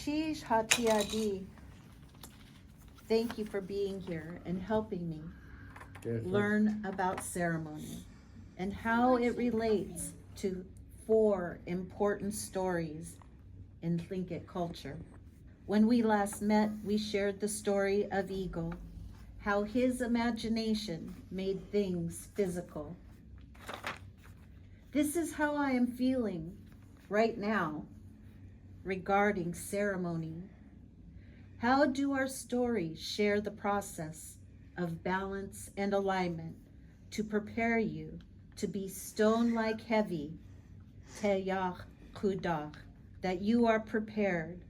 Hashish Hatiadi. Thank you for being here and helping me learn about ceremony and how it relates to 4 important stories in Tlingit culture. When we last met, we shared the story of Eagle, how his imagination made things physical. This is how I am feeling right now regarding ceremony. How do our stories share the process of balance and alignment to prepare you to be stone-like heavy, teyach kudach, that you are prepared,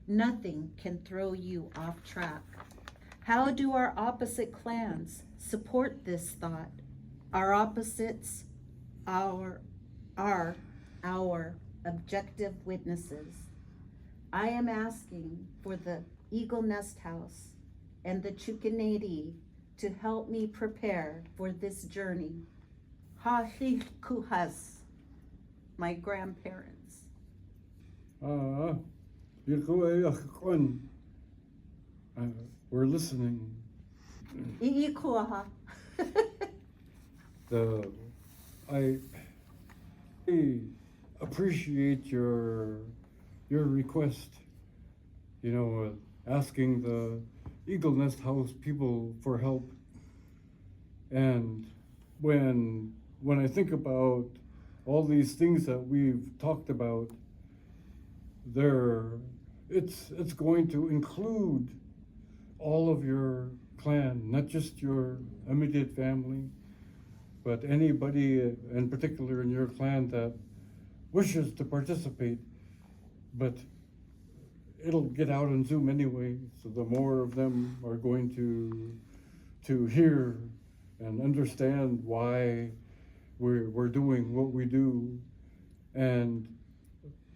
nothing can throw you off track? How do our opposite clans support this thought? Our opposites are our objective witnesses. I am asking for the Eagle Nest House and the Chukaneri to help me prepare for this journey. Kuhas, my grandparents. We're listening. Iikuaha. I appreciate your request, asking the Eagle Nest House people for help. And when I think about all these things that we've talked about, it's going to include all of your clan, not just your immediate family, but anybody in particular in your clan that wishes to participate. But it'll get out on Zoom anyway, so the more of them are going to hear and understand why we're doing what we do. And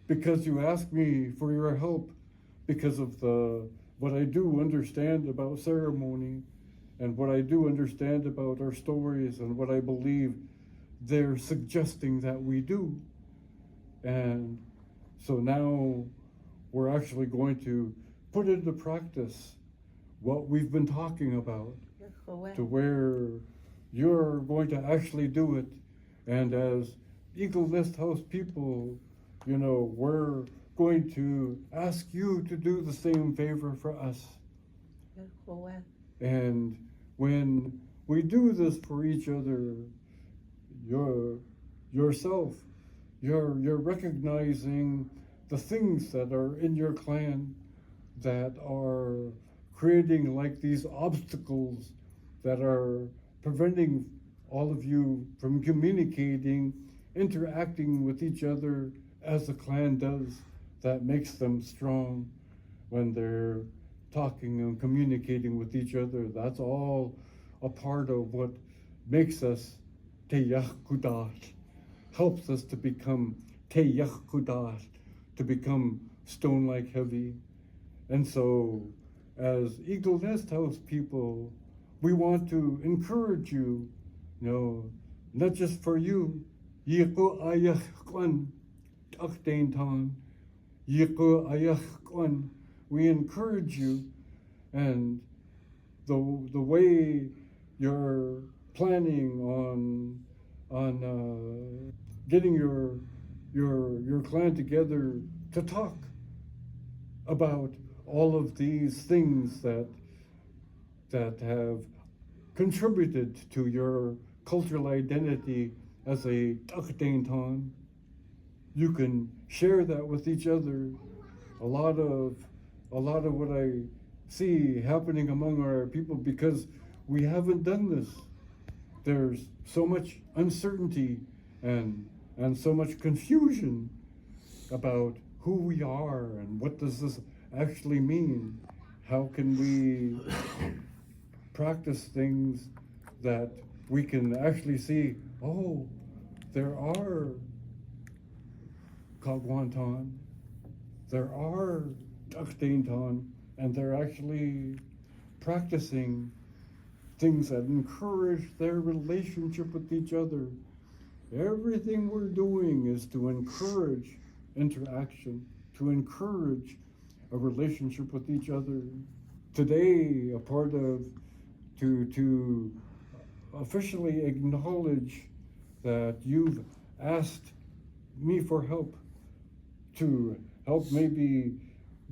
because you asked me for your help, because of what I do understand about ceremony and what I do understand about our stories and what I believe they're suggesting that we do. And so now we're actually going to put into practice what we've been talking about, to where you're going to actually do it. And as Eagle Nest House people, we're going to ask you to do the same favor for us. And when we do this for each other, yourself, you're recognizing the things that are in your clan that are creating like these obstacles that are preventing all of you from communicating, interacting with each other as the clan does, that makes them strong when they're talking and communicating with each other. That's all a part of what makes us teyach kudat, helps us to become teyach kudat, to become stone-like heavy. And so, as Eagle Nest House people, we want to encourage you, not just for you, yiku ayach kwan, takdain tan, yiku ayach kwan. We encourage you, and the way you're planning on getting your clan together to talk about all of these things that have contributed to your cultural identity as a Takdaintan. You can share that with each other. A lot of what I see happening among our people, because we haven't done this. There's so much uncertainty and so much confusion about who we are and what does this actually mean. How can we practice things that we can actually see, there are Kagwantan, there are Takdaintan, and they're actually practicing things that encourage their relationship with each other. Everything we're doing is to encourage interaction, to encourage a relationship with each other. Today, a part of to officially acknowledge that you've asked me for help, to help maybe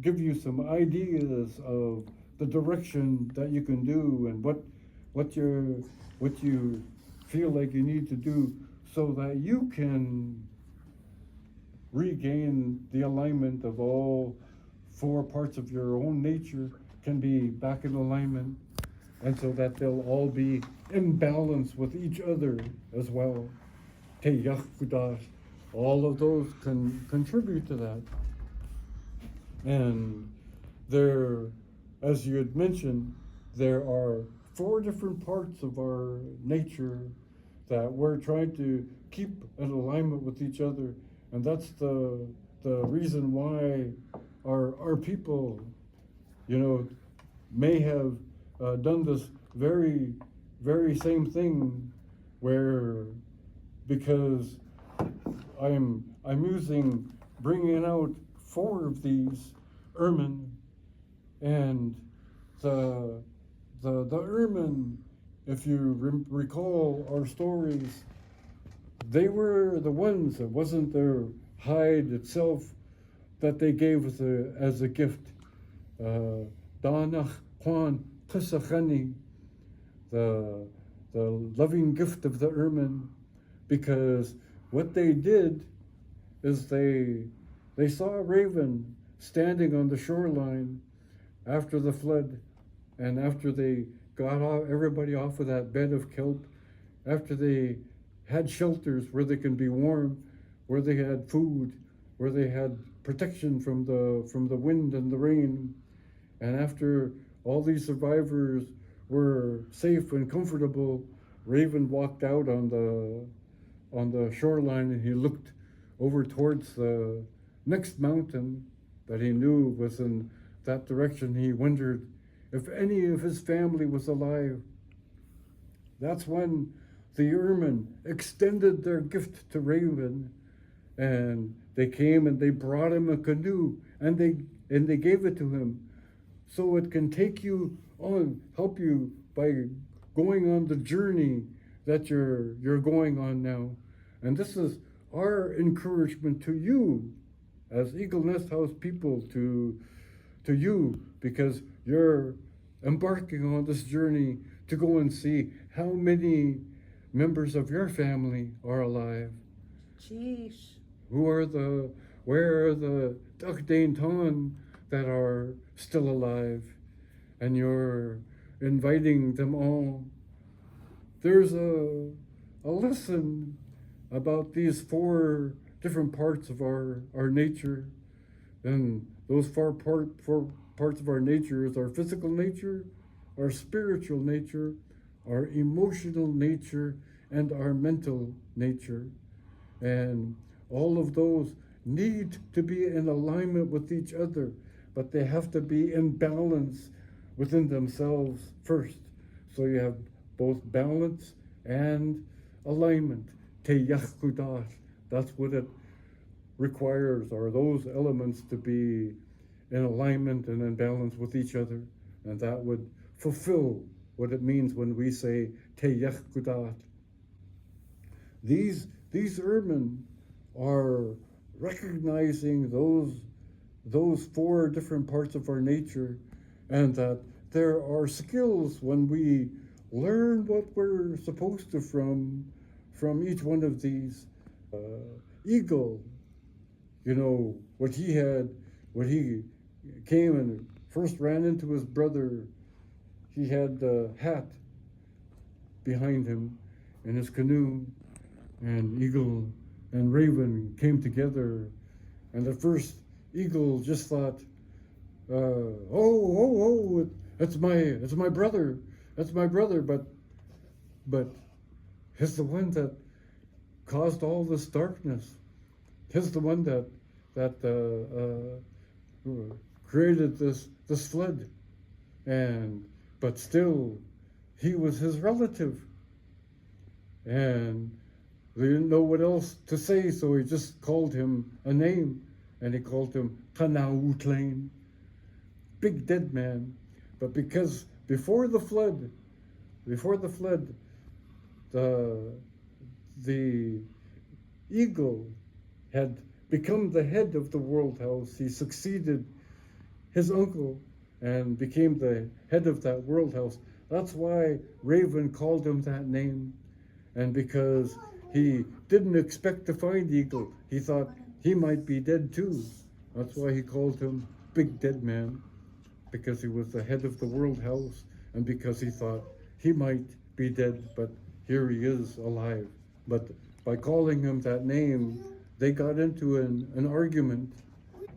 give you some ideas of the direction that you can do and what you what you feel like you need to do so that you can regain the alignment of all four parts of your own nature can be back in alignment, and so that they'll all be in balance with each other as well. Te Yakudas, all of those can contribute to that. And there, as you had mentioned, there are four different parts of our nature that we're trying to keep in alignment with each other, and that's the reason why our people, you know, may have done this very same thing, where because I'm using bringing out four of these ermine, and the ermine, if you recall our stories, they were the ones, it wasn't their hide itself that they gave as a gift. Danach Kwan Tusachani, the loving gift of the ermine, because what they did is they saw a raven standing on the shoreline after the flood, and after they got everybody off of that bed of kelp, after they had shelters where they can be warm, where they had food, where they had protection from the wind and the rain, and after all these survivors were safe and comfortable, Raven walked out on the shoreline, and he looked over towards the next mountain that he knew was in that direction. He wondered if any of his family was alive. That's when the ermine extended their gift to Raven, and they came and they brought him a canoe, and they gave it to him, so it can take you on, help you by going on the journey that you're going on now. And this is our encouragement to you as Eagle Nest House people, to you, because you're embarking on this journey to go and see how many members of your family are alive. Jeez. Where are the Duckdane Ton that are still alive? And you're inviting them all. There's a lesson about these four different parts of our nature. And those four parts of our nature is our physical nature, our spiritual nature, our emotional nature, and our mental nature. And all of those need to be in alignment with each other, but they have to be in balance within themselves first. So you have both balance and alignment. Te Yakudas, that's what it requires, are those elements to be in alignment and in balance with each other. And that would fulfill what it means when we say Te Yakudat. These ermine are recognizing those four different parts of our nature, and that there are skills when we learn what we're supposed to from each one of these. Eagle, you know, when he came and first ran into his brother, he had the hat behind him in his canoe, and Eagle and Raven came together, and at first Eagle just thought, it's my brother, but he's the one that caused all this darkness. He's the one that created this flood, but still he was his relative, and they didn't know what else to say, so he just called him a name, and he called him Tanau Tlain, big dead man. But because before the flood, the the eagle had become the head of the world house. He succeeded his uncle and became the head of that world house. That's why Raven called him that name. And because he didn't expect to find Eagle, he thought he might be dead too. That's why he called him Big Dead Man, because he was the head of the world house and because he thought he might be dead, but here he is alive. But by calling him that name, they got into an argument.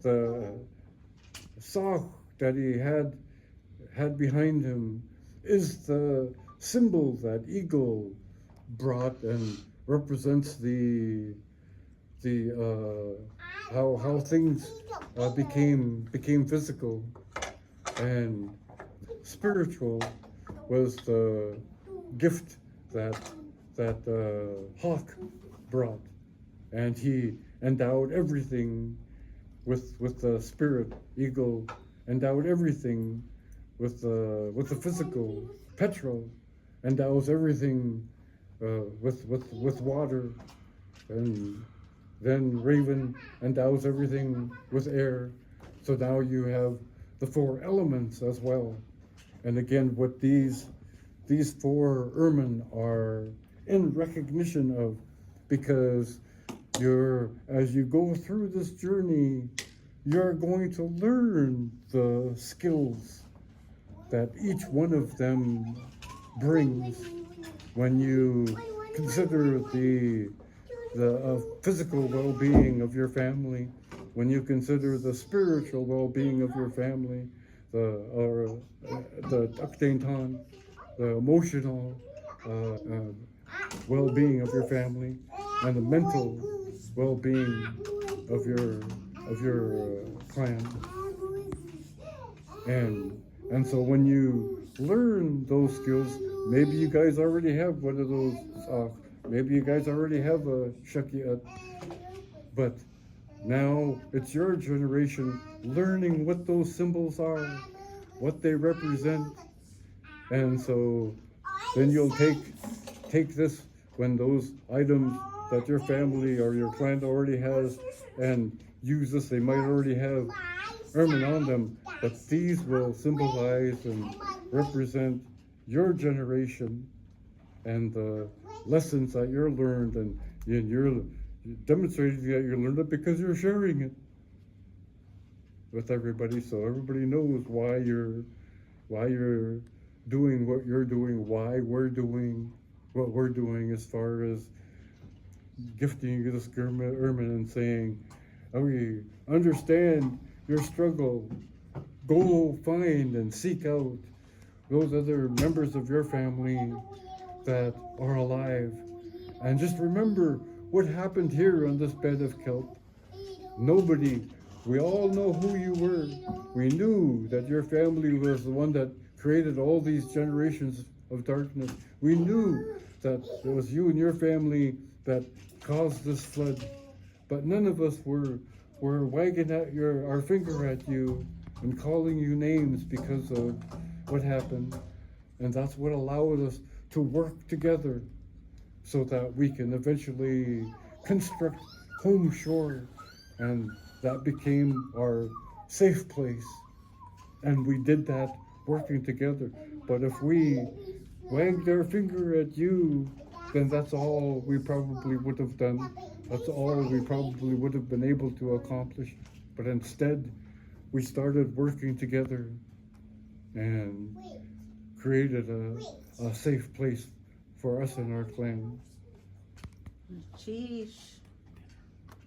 The sock that he had behind him is the symbol that eagle brought and represents the how things became physical, and spiritual was the gift that Hawk brought, and he endowed everything with the spirit. Eagle endowed everything with the physical. Petrol endows everything with water, and then Raven endows everything with air. So now you have the four elements as well. And again, what these four ermine are in recognition of, because as you go through this journey, you're going to learn the skills that each one of them brings. When you consider the physical well-being of your family, when you consider the spiritual well-being of your family, the Akdaintan, the emotional well-being of your family, and the mental well-being of your clan. And so when you learn those skills, maybe you guys already have one of those. Maybe you guys already have a shakiat, but now it's your generation learning what those symbols are, what they represent, and so then you'll take this, when those items that your family or your clan already has, and use this. They might already have ermine on them, but these will symbolize and represent your generation and the lessons that you're learned, and you're demonstrating that you learned it because you're sharing it with everybody, so everybody knows why you're doing what you're doing, why we're doing what we're doing, as far as gifting you this ermine and saying, we understand your struggle. Go find and seek out those other members of your family that are alive. And just remember what happened here on this bed of kelp. We all know who you were. We knew that your family was the one that created all these generations of darkness. We knew that it was you and your family that caused this flood. But none of us were wagging our finger at you and calling you names because of what happened. And that's what allowed us to work together so that we can eventually construct home shore. And that became our safe place. And we did that working together. But if we wagged our finger at you, then that's all we probably would have done. That's all we probably would have been able to accomplish. But instead, we started working together and created a safe place for us and our clan. Sheesh.